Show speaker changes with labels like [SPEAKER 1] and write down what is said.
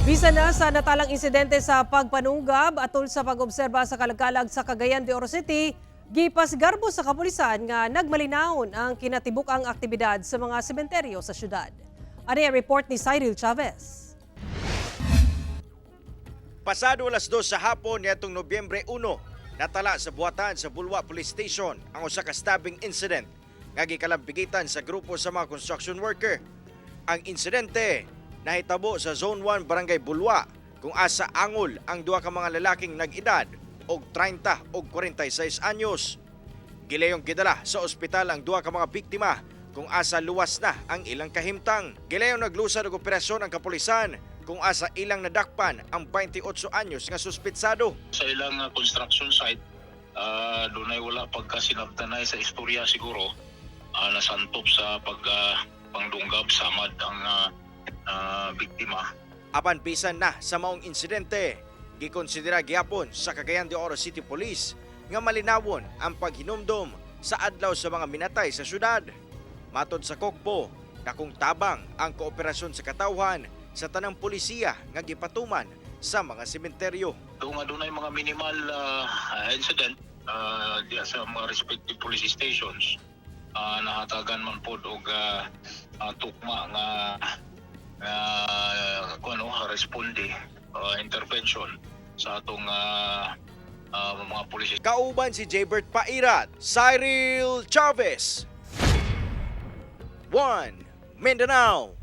[SPEAKER 1] Bisa na sa natalang insidente sa pagpanunggab atol sa pag-obserba sa kalagkalag sa Cagayan de Oro City, gipas garbo sa kapulisan nga nagmalinawon ang kinatibuk-ang aktibidad sa mga sementeryo sa syudad. Ano ang report ni Cyril Chavez?
[SPEAKER 2] Pasado alas 2 sa hapon nitong Nobyembre 1, natala sa buhatan sa Bulwa Police Station ang usa ka stabbing incident nga gikalambigitan sa grupo sa mga construction worker. Ang insidente nahitabo sa Zone 1 Barangay Bulwa kung asa angol ang duha ka mga lalaking nag-edad og 30 og 46 anyos. Gilayong gidala sa ospital ang duha ka mga biktima kung asa luwas na ang ilang kahimtang. Gilayong naglusad og operasyon ang kapulisan kung asa ilang nadakpan ang 28 anyos nga suspitsado.
[SPEAKER 3] Sa ilang construction site, dunay wala pagkasinabtanay sa istorya siguro, nasantop sa pangdunggab samad ang biktima.
[SPEAKER 2] Apan bisan na sa maong insidente, gikonsidera gyapon sa Cagayan de Oro City Police nga malinawon ang paghinumdom sa adlaw sa mga minatay sa syudad. Matod sa Kokpo, dakong tabang ang kooperasyon sa katawhan sa tanang polisiya nga gipatuman sa mga sementeryo.
[SPEAKER 3] Doon nga dunay mga minimal incident diya sa mga respective police stations, nahatagan man pod og tukma nga responde intervention sa atong mga pulis.
[SPEAKER 2] Kauban si Jaybert Pairat, Cyril Chavez, 1 Mindanao.